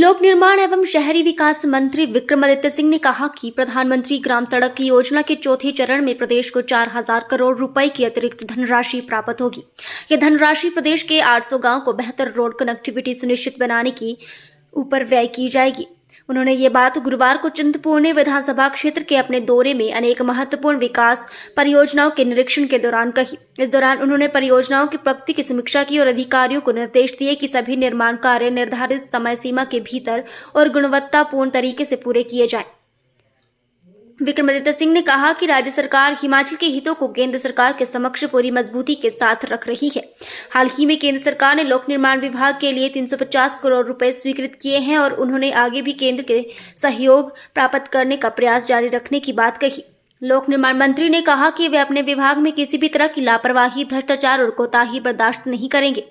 लोक निर्माण एवं शहरी विकास मंत्री विक्रमादित्य सिंह ने कहा कि प्रधानमंत्री ग्राम सड़क की योजना के चौथे चरण में प्रदेश को 4,000 करोड़ रुपए की अतिरिक्त धनराशि प्राप्त होगी। यह धनराशि प्रदेश के 800 गांव को बेहतर रोड कनेक्टिविटी सुनिश्चित बनाने की ऊपर व्यय की जाएगी। उन्होंने ये बात गुरुवार को चिंतपूर्णी विधानसभा क्षेत्र के अपने दौरे में अनेक महत्वपूर्ण विकास परियोजनाओं के निरीक्षण के दौरान कही। इस दौरान उन्होंने परियोजनाओं की प्रगति की समीक्षा की और अधिकारियों को निर्देश दिए कि सभी निर्माण कार्य निर्धारित समय सीमा के भीतर और गुणवत्तापूर्ण तरीके से पूरे किए जाएं। विक्रमादित्य सिंह ने कहा कि राज्य सरकार हिमाचल के हितों को केंद्र सरकार के समक्ष पूरी मजबूती के साथ रख रही है। हाल ही में केंद्र सरकार ने लोक निर्माण विभाग के लिए 350 करोड़ रुपए स्वीकृत किए हैं और उन्होंने आगे भी केंद्र के सहयोग प्राप्त करने का प्रयास जारी रखने की बात कही। लोक निर्माण मंत्री ने कहा कि वे अपने विभाग में किसी भी तरह की लापरवाही, भ्रष्टाचार और कोताही बर्दाश्त नहीं करेंगे।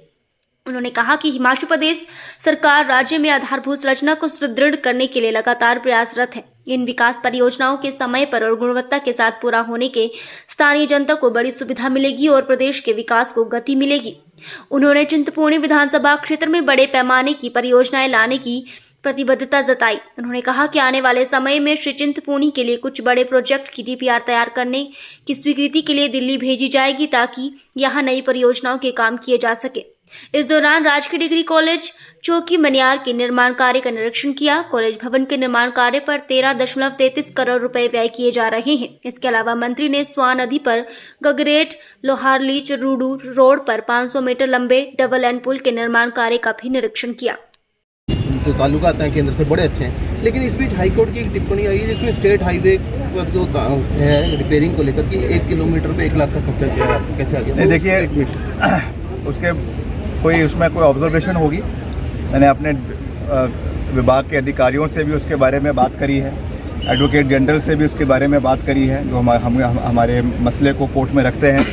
उन्होंने कहा कि हिमाचल प्रदेश सरकार राज्य में आधारभूत संरचना को सुदृढ़ करने के लिए लगातार प्रयासरत है। इन विकास परियोजनाओं के समय पर और गुणवत्ता के साथ पूरा होने के स्थानीय जनता को बड़ी सुविधा मिलेगी और प्रदेश के विकास को गति मिलेगी। उन्होंने चिंतपूर्णी विधानसभा क्षेत्र में बड़े पैमाने की परियोजनाएं लाने की प्रतिबद्धता जताई। उन्होंने कहा कि आने वाले समय में श्री चिंतपूर्णी के लिए कुछ बड़े प्रोजेक्ट की DPR तैयार करने की स्वीकृति के लिए दिल्ली भेजी जाएगी ताकि यहां नई परियोजनाओं के काम किए जा सके। इस दौरान राजकीय डिग्री कॉलेज चौकी मनियार के निर्माण कार्य का निरीक्षण किया। कॉलेज भवन के निर्माण कार्य पर 13.33 करोड़ रुपए व्यय किए जा रहे हैं। इसके अलावा मंत्री ने स्वां नदी पर गगरेट लोहारलीच रूडू रोड पर 500 मीटर लंबे डबल एंड पुल के निर्माण कार्य का भी निरीक्षण किया। जो ताल्लुका आते हैं केंद्र से बड़े अच्छे हैं, लेकिन इस बीच हाईकोर्ट की एक टिप्पणी आई है जिसमें स्टेट हाईवे पर जो है रिपेयरिंग को लेकर कि 1 किलोमीटर पे 1 लाख का खर्चा किया है। कैसे आ गया? नहीं, देखिए उसके उसमें कोई ऑब्जर्वेशन होगी। मैंने अपने विभाग के अधिकारियों से भी उसके बारे में बात करी है, एडवोकेट जनरल से भी उसके बारे में बात करी है, जो हमारे मसले को कोर्ट में रखते हैं।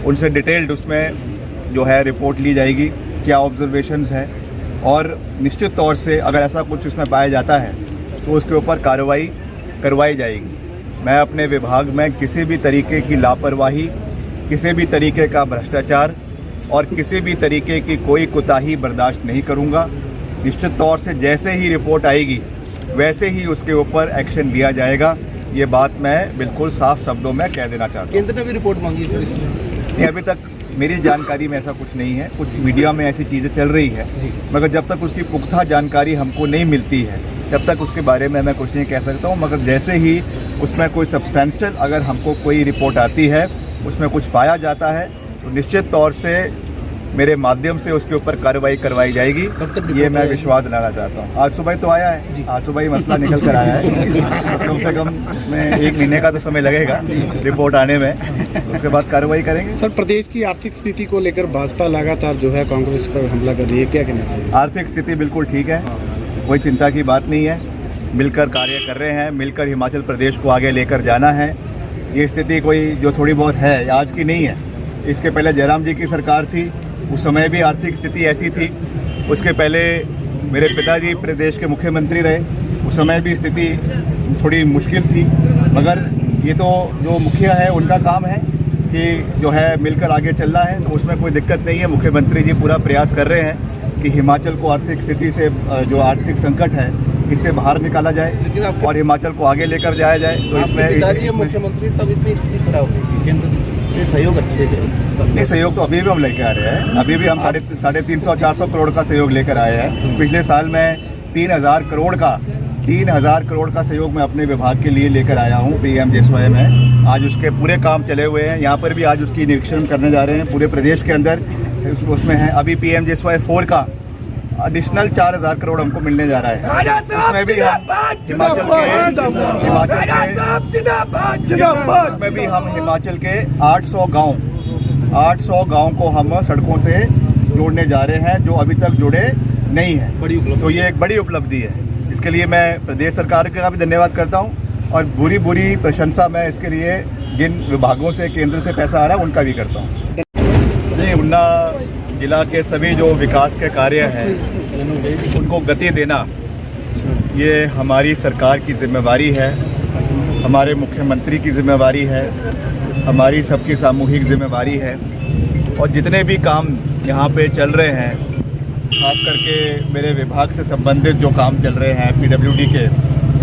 उनसे डिटेल्ड उसमें जो है रिपोर्ट ली जाएगी, क्या ऑब्जर्वेशंस है, और निश्चित तौर से अगर ऐसा कुछ उसमें पाया जाता है तो उसके ऊपर कार्रवाई करवाई जाएगी। मैं अपने विभाग में किसी भी तरीके की लापरवाही, किसी भी तरीके का भ्रष्टाचार और किसी भी तरीके की कोई कोताही बर्दाश्त नहीं करूंगा। निश्चित तौर से जैसे ही रिपोर्ट आएगी वैसे ही उसके ऊपर एक्शन लिया जाएगा। ये बात मैं बिल्कुल साफ शब्दों में कह देना चाहता हूँ। केंद्र ने भी रिपोर्ट मांगी सर इसमें? नहीं, अभी तक मेरी जानकारी में ऐसा कुछ नहीं है। कुछ मीडिया में ऐसी चीज़ें चल रही है, मगर जब तक उसकी पुख्ता जानकारी हमको नहीं मिलती है तब तक उसके बारे में मैं कुछ नहीं कह सकता हूँ। मगर जैसे ही उसमें कोई सब्सटेंशियल अगर हमको कोई रिपोर्ट आती है, उसमें कुछ पाया जाता है, तो निश्चित तौर से मेरे माध्यम से उसके ऊपर कार्रवाई करवाई जाएगी। ये मैं विश्वास दिलाना चाहता हूँ। आज सुबह तो आया है, आज सुबह ही मसला निकल कर आया है। कम से कम में 1 महीने का तो समय लगेगा रिपोर्ट आने में, उसके बाद कार्रवाई करेंगे। सर, प्रदेश की आर्थिक स्थिति को लेकर भाजपा लगातार जो है कांग्रेस पर हमला कर रही है, क्या कहना चाहिए? आर्थिक स्थिति बिल्कुल ठीक है, कोई चिंता की बात नहीं है। मिलकर कार्य कर रहे हैं, मिलकर हिमाचल प्रदेश को आगे लेकर जाना है। ये स्थिति कोई जो थोड़ी बहुत है आज की नहीं है। इसके पहले जयराम जी की सरकार थी, उस समय भी आर्थिक स्थिति ऐसी थी। उसके पहले मेरे पिताजी प्रदेश के मुख्यमंत्री रहे, उस समय भी स्थिति थोड़ी मुश्किल थी। मगर ये तो जो मुखिया है उनका काम है कि जो है मिलकर आगे चलना है, तो उसमें कोई दिक्कत नहीं है। मुख्यमंत्री जी पूरा प्रयास कर रहे हैं कि हिमाचल को आर्थिक स्थिति से जो आर्थिक संकट है इससे बाहर निकाला जाए और हिमाचल को आगे लेकर जाया जाए। तो इसमें मुख्यमंत्री तब इतनी स्थिति खराब हुई थी, केंद्र से सहयोग अच्छे थे। नहीं, सहयोग तो अभी भी हम लेकर आ रहे हैं। अभी भी हम 350-400 करोड़ का सहयोग लेकर आए हैं। पिछले साल में 3,000 करोड़ का सहयोग मैं अपने विभाग के लिए लेकर आया हूँ PMJSY में। आज उसके पूरे काम चले हुए हैं। यहाँ पर भी आज उसकी निरीक्षण करने जा रहे हैं पूरे प्रदेश के अंदर। उसमें है अभी PMJSY 4 का एडिशनल 4,000 करोड़ हमको मिलने जा रहा है। उसमें भी हम हिमाचल के 800 गांव को हम सड़कों से जोड़ने जा रहे हैं, जो अभी तक जुड़े नहीं हैं। तो ये एक बड़ी उपलब्धि है। इसके लिए मैं प्रदेश सरकार का भी धन्यवाद करता हूं और बुरी प्रशंसा मैं इसके लिए जिन विभागों से केंद्र से पैसा आ रहा है उनका भी करता हूं। नहीं, ऊना जिला के सभी जो विकास के कार्य हैं उनको गति देना ये हमारी सरकार की जिम्मेवारी है, हमारे मुख्यमंत्री की जिम्मेवारी है, हमारी सबकी सामूहिक जिम्मेवारी है। और जितने भी काम यहाँ पे चल रहे हैं खास करके मेरे विभाग से संबंधित जो काम चल रहे हैं पीडब्ल्यूडी के,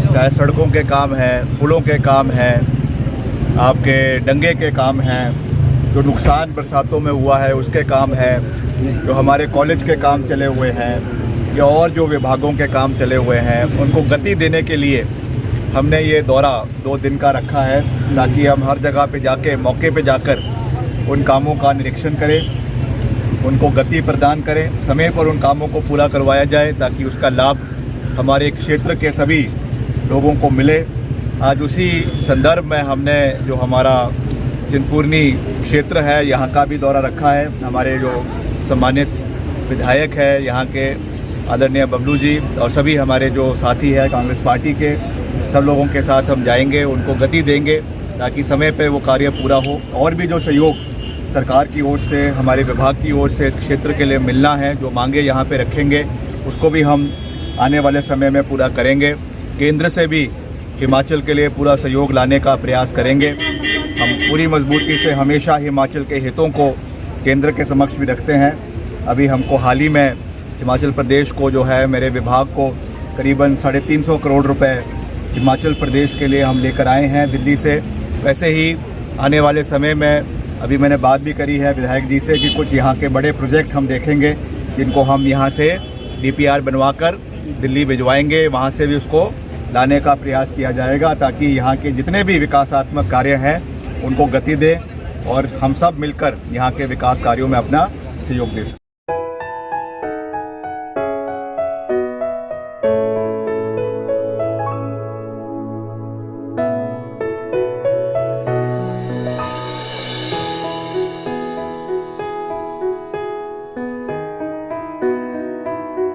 चाहे सड़कों के काम हैं, पुलों के काम हैं, आपके डंगे के काम हैं, जो नुकसान बरसातों में हुआ है उसके काम है, जो हमारे कॉलेज के काम चले हुए हैं या और जो विभागों के काम चले हुए हैं, उनको गति देने के लिए हमने ये दौरा 2 दिन का रखा है, ताकि हम हर जगह पे जाके मौके पे जाकर उन कामों का निरीक्षण करें, उनको गति प्रदान करें, समय पर उन कामों को पूरा करवाया जाए ताकि उसका लाभ हमारे क्षेत्र के सभी लोगों को मिले। आज उसी संदर्भ में हमने जो हमारा चिंतपूर्णी क्षेत्र है यहाँ का भी दौरा रखा है। हमारे जो सम्मानित विधायक है यहाँ के आदरणीय बबलू जी और सभी हमारे जो साथी हैं कांग्रेस पार्टी के, सब लोगों के साथ हम जाएंगे, उनको गति देंगे ताकि समय पे वो कार्य पूरा हो। और भी जो सहयोग सरकार की ओर से, हमारे विभाग की ओर से इस क्षेत्र के लिए मिलना है, जो मांगे यहाँ पे रखेंगे, उसको भी हम आने वाले समय में पूरा करेंगे। केंद्र से भी हिमाचल के लिए पूरा सहयोग लाने का प्रयास करेंगे। हम पूरी मजबूती से हमेशा हिमाचल के हितों को केंद्र के समक्ष भी रखते हैं। अभी हमको हाल ही में हिमाचल प्रदेश को जो है, मेरे विभाग को करीबन 350 करोड़ रुपए हिमाचल प्रदेश के लिए हम लेकर आए हैं दिल्ली से। वैसे ही आने वाले समय में अभी मैंने बात भी करी है विधायक जी से कि कुछ यहाँ के बड़े प्रोजेक्ट हम देखेंगे जिनको हम यहाँ से DPR बनवा कर दिल्ली भिजवाएंगे, वहाँ से भी उसको लाने का प्रयास किया जाएगा ताकि यहाँ के जितने भी विकासात्मक कार्य हैं उनको गति दें और हम सब मिलकर यहाँ के विकास कार्यों में अपना सहयोग दे सकें।